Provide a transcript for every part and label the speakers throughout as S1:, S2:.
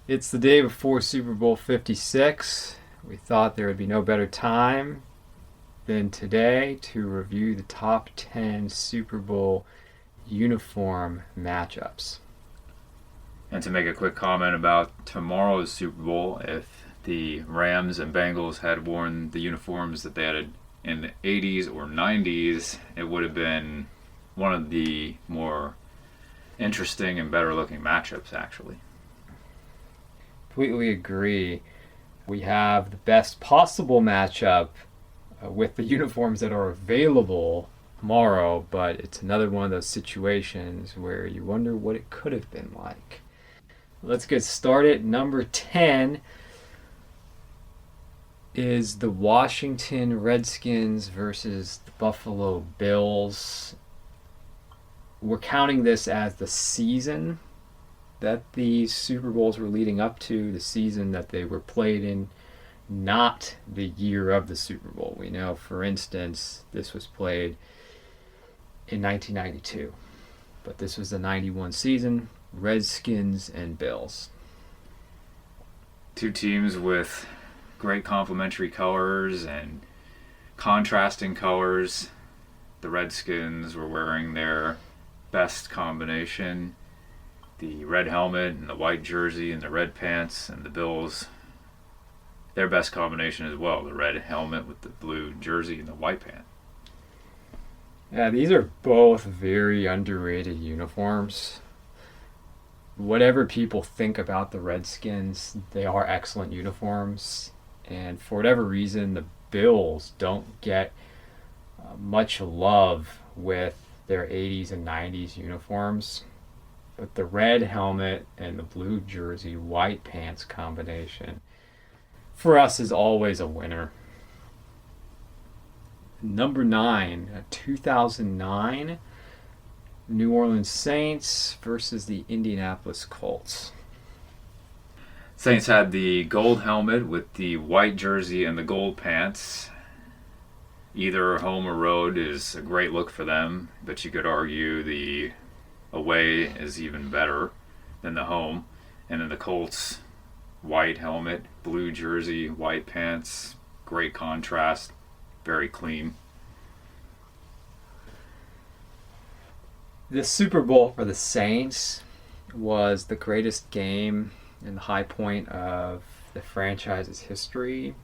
S1: It's the day before Super Bowl 56. We thought there would be no better time than today to review the top 10 Super Bowl uniform matchups.
S2: And to make a quick comment about tomorrow's Super Bowl, if the Rams and Bengals had worn the uniforms that they had in the 80s or 90s, it would have been one of the more interesting and better looking matchups, actually.
S1: Completely agree. We have the best possible matchup with the uniforms that are available tomorrow, but it's another one of those situations where you wonder what it could have been like. Let's get started. Number 10 is the Washington Redskins versus the Buffalo Bills. We're counting this as the season that the Super Bowls were leading up to, the season that they were played in, not the year of the Super Bowl. We know, for instance, this was played in 1992, but this was the 91 season, Redskins and Bills.
S2: Two teams with great complementary colors and contrasting colors. The Redskins were wearing their best combination, the red helmet and the white jersey and the red pants, and the Bills, their best combination as well, the red helmet with the blue jersey and the white pant.
S1: Yeah, these are both very underrated uniforms. Whatever people think about the Redskins, they are excellent uniforms. And for whatever reason, the Bills don't get much love with their 80s and 90s uniforms. But the red helmet and the blue jersey, white pants combination, for us is always a winner. Number 9, 2009, New Orleans Saints versus the Indianapolis Colts.
S2: Saints had the gold helmet with the white jersey and the gold pants. Either home or road is a great look for them, but you could argue the away is even better than the home. And then the Colts, white helmet, blue jersey, white pants, great contrast, very clean.
S1: The Super Bowl for the Saints was the greatest game and the high point of the franchise's history.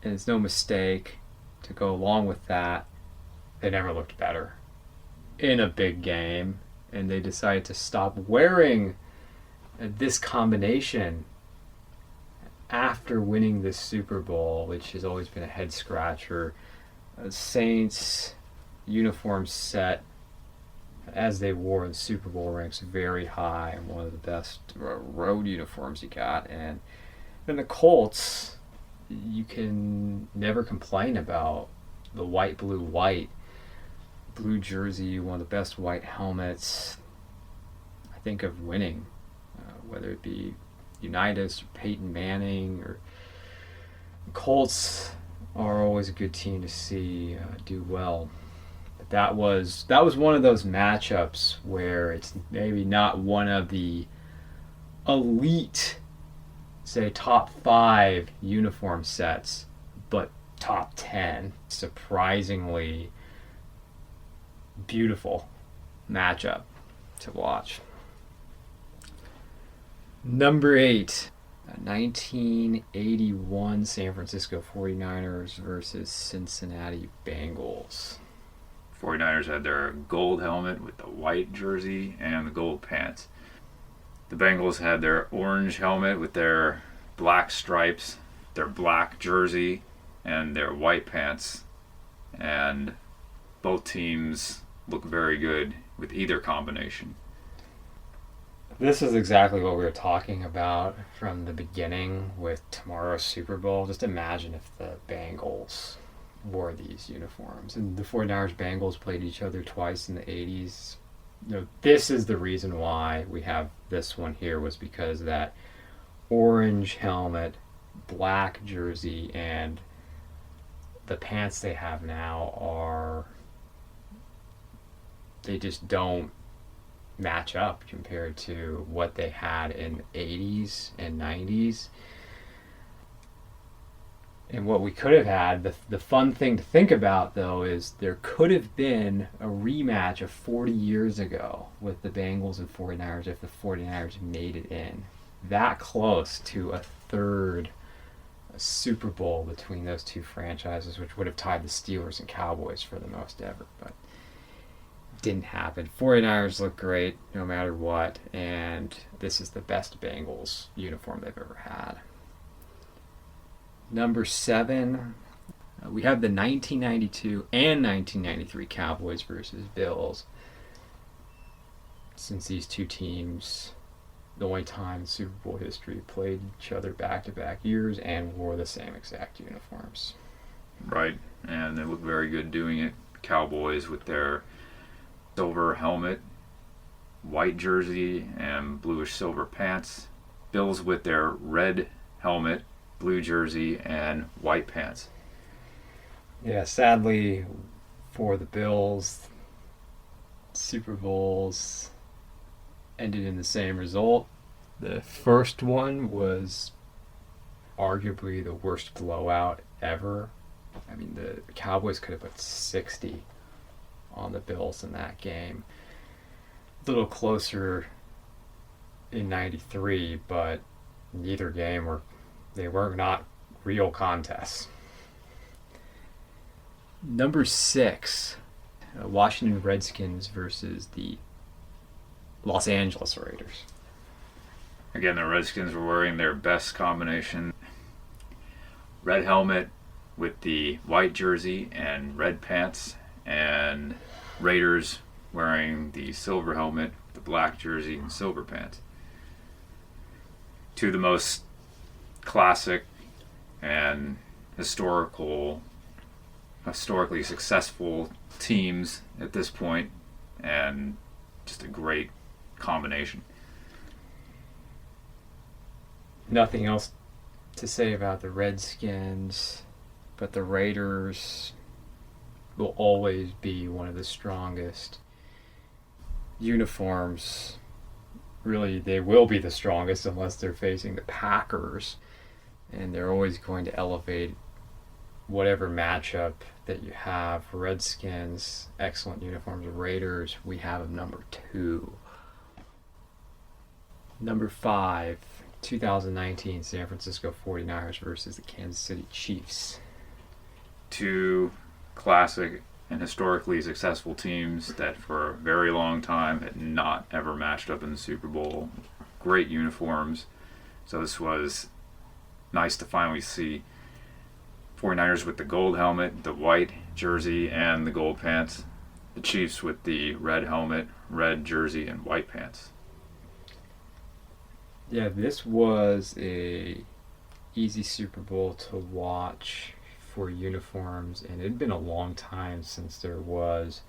S1: And it's no mistake to go along with that. They never looked better in a big game, and they decided to stop wearing this combination after winning this Super Bowl, which has always been a head scratcher. Saints uniform set as they wore in the Super Bowl ranks very high, and one of the best road uniforms you got. And then the Colts, you can never complain about the white, blue, white. Blue jersey, one of the best white helmets, I think, of winning, whether it be Unitas or Peyton Manning or Colts are always a good team to see do well. But that was one of those matchups where it's maybe not one of the elite, say, top 5 uniform sets, but top 10. Surprisingly beautiful matchup to watch. Number 8, 1981 San Francisco 49ers versus Cincinnati Bengals.
S2: 49ers had their gold helmet with the white jersey and the gold pants. The Bengals had their orange helmet with their black stripes, their black jersey, and their white pants. And both teams look very good with either combination.
S1: This is exactly what we were talking about from the beginning with tomorrow's Super Bowl. Just imagine if the Bengals wore these uniforms. And the 49ers Bengals played each other twice in the 80s. This is the reason why we have this one here, was because that orange helmet, black jersey, and the pants they have now are, they just don't match up compared to what they had in the 80s and 90s. And what we could have had, the fun thing to think about though, is there could have been a rematch of 40 years ago with the Bengals and 49ers if the 49ers made it in. That close to a third Super Bowl between those two franchises, which would have tied the Steelers and Cowboys for the most ever, but didn't happen. 49ers look great no matter what, and this is the best Bengals uniform they've ever had. Number 7, we have the 1992 and 1993 Cowboys versus Bills. Since these two teams, the only time in Super Bowl history, played each other back-to-back years and wore the same exact uniforms.
S2: Right, and they look very good doing it. Cowboys with their silver helmet, white jersey, and bluish silver pants. Bills with their red helmet, blue jersey, and white pants.
S1: Yeah, sadly for the Bills, Super Bowls ended in the same result. The first one was arguably the worst blowout ever. I mean, the Cowboys could have put 60 on the Bills in that game. A little closer in 93, but neither game they were not real contests. Number 6, Washington Redskins versus the Los Angeles Raiders.
S2: Again, the Redskins were wearing their best combination. Red helmet with the white jersey and red pants, and Raiders wearing the silver helmet, the black jersey, and silver pants. Two of the most classic and historically successful teams at this point, and just a great combination.
S1: Nothing else to say about the Redskins, but the Raiders will always be one of the strongest uniforms. Really, they will be the strongest unless they're facing the Packers, and they're always going to elevate whatever matchup that you have. Redskins, excellent uniforms. Raiders, we have them number 2. Number 5, 2019 San Francisco 49ers versus the Kansas City Chiefs.
S2: Two classic and historically successful teams that for a very long time had not ever matched up in the Super Bowl. Great uniforms. So this was nice to finally see 49ers with the gold helmet, the white jersey, and the gold pants. The Chiefs with the red helmet, red jersey, and white pants.
S1: Yeah, this was a easy Super Bowl to watch for uniforms, and it had been a long time since there was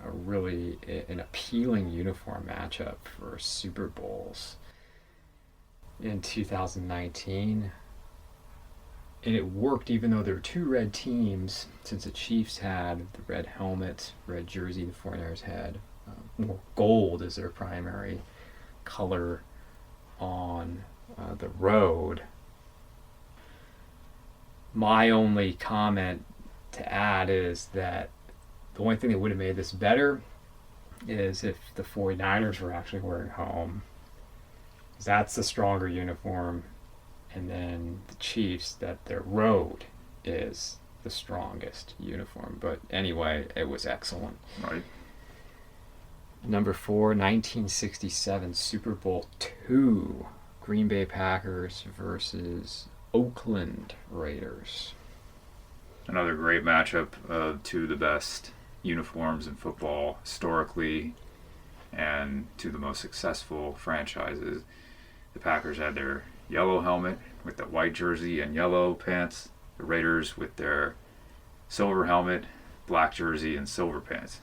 S1: an appealing uniform matchup for Super Bowls. In 2019, and it worked even though there were two red teams, since the Chiefs had the red helmet, red jersey, the 49ers had more gold as their primary color on the road. My only comment to add is that the only thing that would have made this better is if the 49ers were actually wearing home. That's the stronger uniform. And then the Chiefs, that their road is the strongest uniform. But anyway, it was excellent.
S2: Right.
S1: Number 4, 1967 Super Bowl II, Green Bay Packers versus Oakland Raiders.
S2: Another great matchup of two of the best uniforms in football historically, and two of the most successful franchises. The Packers had their yellow helmet with the white jersey and yellow pants. The Raiders with their silver helmet, black jersey, and silver pants.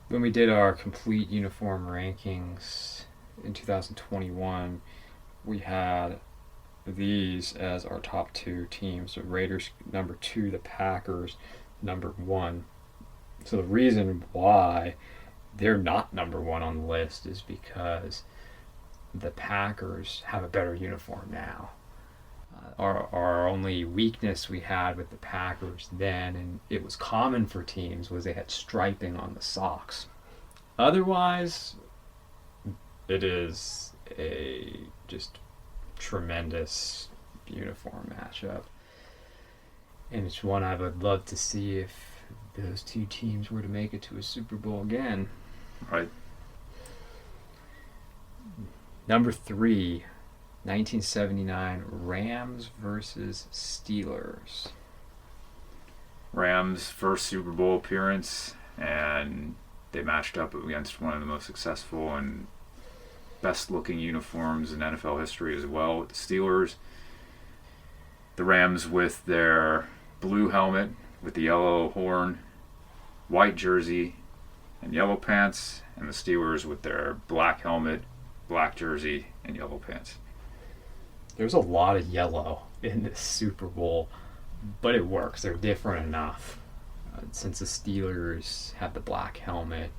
S1: When we did our complete uniform rankings in 2021, we had these as our top 2 teams. The Raiders number 2, the Packers number 1. So the reason why they're not number one on the list is because the Packers have a better uniform now. Our only weakness we had with the Packers then, and it was common for teams, was they had striping on the socks. Otherwise, it is a just tremendous uniform matchup. And it's one I would love to see if those two teams were to make it to a Super Bowl again.
S2: Right.
S1: Number 3, 1979 Rams versus Steelers.
S2: Rams' first Super Bowl appearance, and they matched up against one of the most successful and best-looking uniforms in NFL history as well, with the Steelers. The Rams with their blue helmet with the yellow horn, white jersey, and yellow pants, and the Steelers with their black helmet, black jersey, and yellow pants.
S1: There's a lot of yellow in this Super Bowl, but it works. They're different enough. Since the Steelers had the black helmet,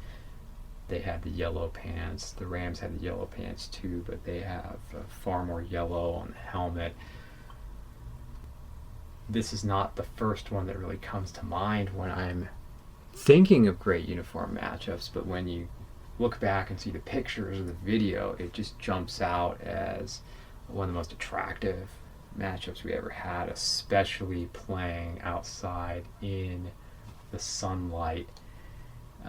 S1: they had the yellow pants. The Rams had the yellow pants too, but they have far more yellow on the helmet. This is not the first one that really comes to mind when I'm thinking of great uniform matchups, but when you look back and see the pictures or the video, it just jumps out as one of the most attractive matchups we ever had, especially playing outside in the sunlight.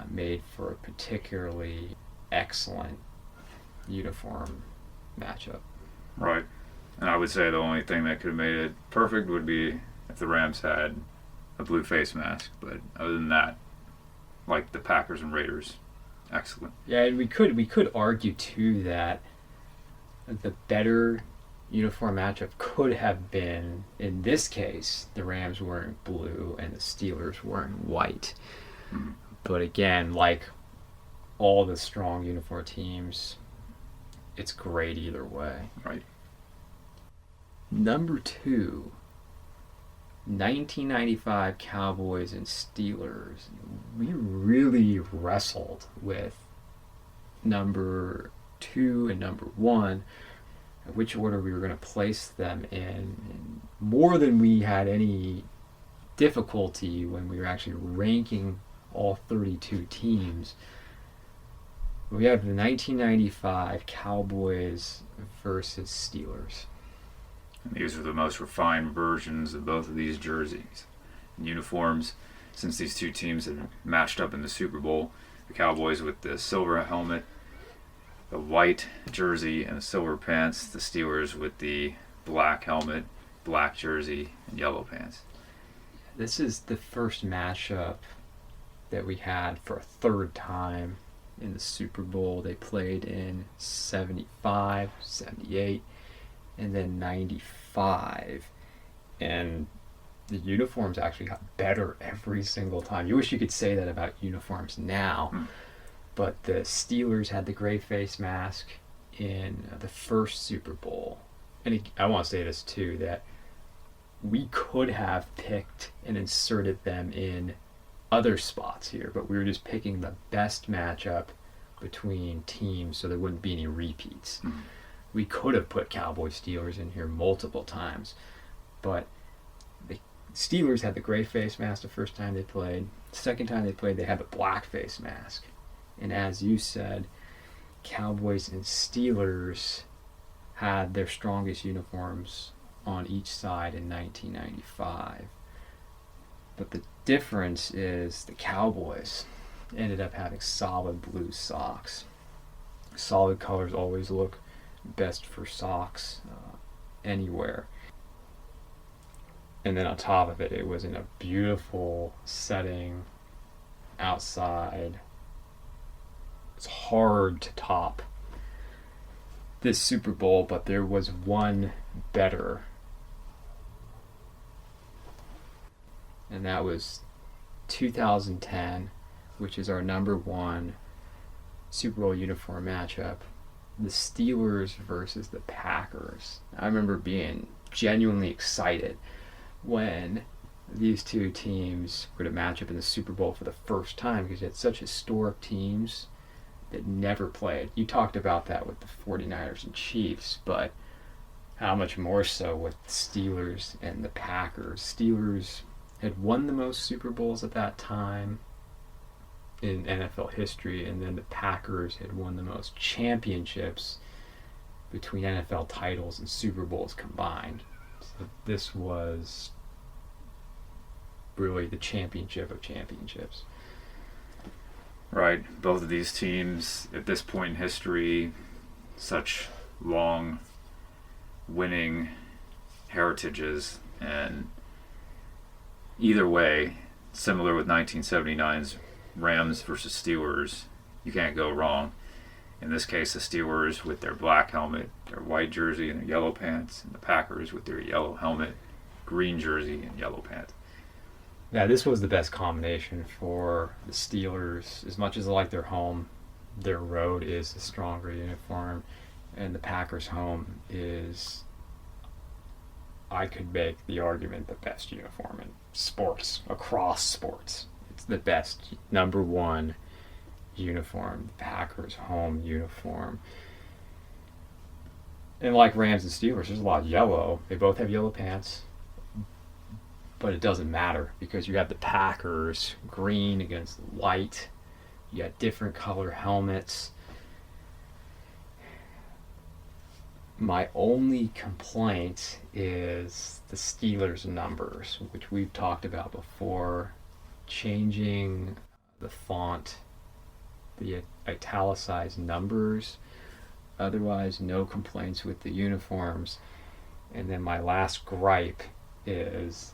S1: Made for a particularly excellent uniform matchup.
S2: Right. And I would say the only thing that could have made it perfect would be if the Rams had a blue face mask. But other than that, like the Packers and Raiders, excellent.
S1: Yeah, and we could argue too that the better uniform matchup could have been, in this case, the Rams wearing blue and the Steelers wearing white.
S2: Mm-hmm.
S1: But again, like all the strong uniform teams, it's great either way.
S2: Right.
S1: Number 2, 1995 Cowboys and Steelers. We really wrestled with number 2 and number 1, which order we were going to place them in, and more than we had any difficulty when we were actually ranking all 32 teams. We have the 1995 Cowboys versus Steelers.
S2: And these are the most refined versions of both of these jerseys and uniforms. Since these two teams had matched up in the Super Bowl, the Cowboys with the silver helmet, the white jersey, and the silver pants. The Steelers with the black helmet, black jersey, and yellow pants.
S1: This is the first matchup that we had for a third time in the Super Bowl. They played in 75, 78, and then 95. And the uniforms actually got better every single time. You wish you could say that about uniforms now. But the Steelers had the gray face mask in the first Super Bowl. And I want to say this too, that we could have picked and inserted them in other spots here, but we were just picking the best matchup between teams so there wouldn't be any repeats.
S2: Mm-hmm.
S1: We could have put Cowboys Steelers in here multiple times, but the Steelers had the gray face mask the first time they played. The second time they played, they had the black face mask. And as you said, Cowboys and Steelers had their strongest uniforms on each side in 1995. But the difference is the Cowboys ended up having solid blue socks. Solid colors always look best for socks anywhere. And then on top of it, it was in a beautiful setting outside. It's hard to top this Super Bowl, but there was one better. And that was 2010, which is our number 1 Super Bowl uniform matchup. The Steelers versus the Packers. I remember being genuinely excited when these two teams were to match up in the Super Bowl for the first time, because you had such historic teams that never played. You talked about that with the 49ers and Chiefs, but how much more so with the Steelers and the Packers. Steelers had won the most Super Bowls at that time in NFL history, and then the Packers had won the most championships between NFL titles and Super Bowls combined. So this was really the championship of championships.
S2: Right. Both of these teams, at this point in history, such long winning heritages, and either way, similar with 1979's Rams versus Steelers, you can't go wrong. In this case, the Steelers with their black helmet, their white jersey, and their yellow pants, and the Packers with their yellow helmet, green jersey, and yellow pants.
S1: Yeah, this was the best combination for the Steelers. As much as I like their home, their road is a stronger uniform, and the Packers' home is, I could make the argument, the best uniform in sports, across sports. It's the best, number one uniform, the Packers' home uniform. And like Rams and Steelers, there's a lot of yellow. They both have yellow pants, but it doesn't matter because you have the Packers green against white. You got different color helmets. My only complaint is the Steelers numbers, which we've talked about before. Changing the font, the italicized numbers. Otherwise, no complaints with the uniforms. And then my last gripe is,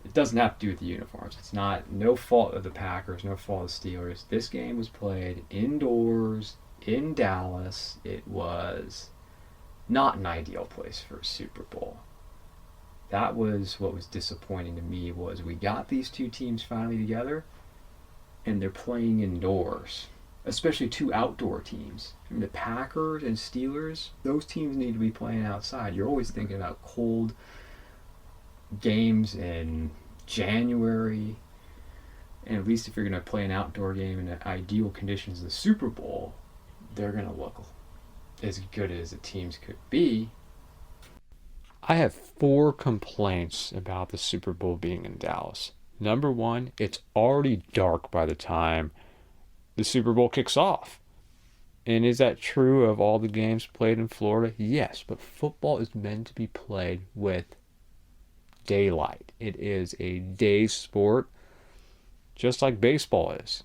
S1: it doesn't have to do with the uniforms. It's no fault of the Packers, no fault of the Steelers. This game was played indoors in Dallas. It was not an ideal place for a Super Bowl. That was what was disappointing to me, was we got these two teams finally together and they're playing indoors, especially two outdoor teams. I mean, the Packers and Steelers, those teams need to be playing outside. You're always thinking about cold games in January, and at least if you're going to play an outdoor game in ideal conditions, the Super Bowl, they're going to look as good as the teams could be. I have 4 complaints about the Super Bowl being in Dallas. Number 1, it's already dark by the time the Super Bowl kicks off. And is that true of all the games played in Florida? Yes, but football is meant to be played with daylight. It is a day sport, just like baseball is.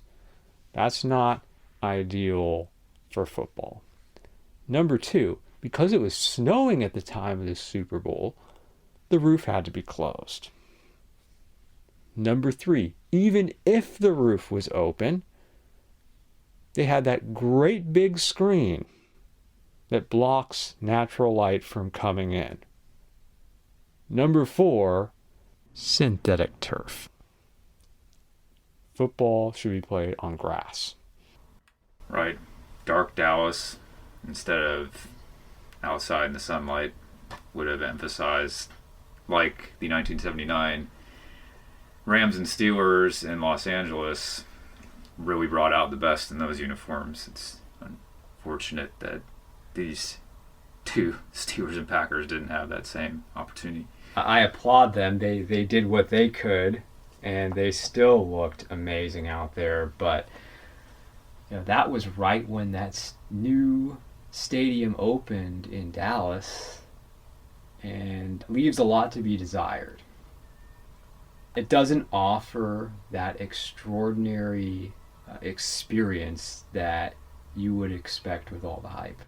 S1: That's not ideal for football. Number 2, because it was snowing at the time of the Super Bowl, the roof had to be closed. Number 3, even if the roof was open, they had that great big screen that blocks natural light from coming in. Number 4, synthetic turf. Football should be played on grass.
S2: Right. Dark Dallas instead of outside in the sunlight would have emphasized, like the 1979 Rams and Steelers in Los Angeles really brought out the best in those uniforms. It's unfortunate that these two, Steelers and Packers, didn't have that same opportunity.
S1: I applaud them. They did what they could, and they still looked amazing out there. But that was right when that new stadium opened in Dallas, and leaves a lot to be desired. It doesn't offer that extraordinary experience that you would expect with all the hype.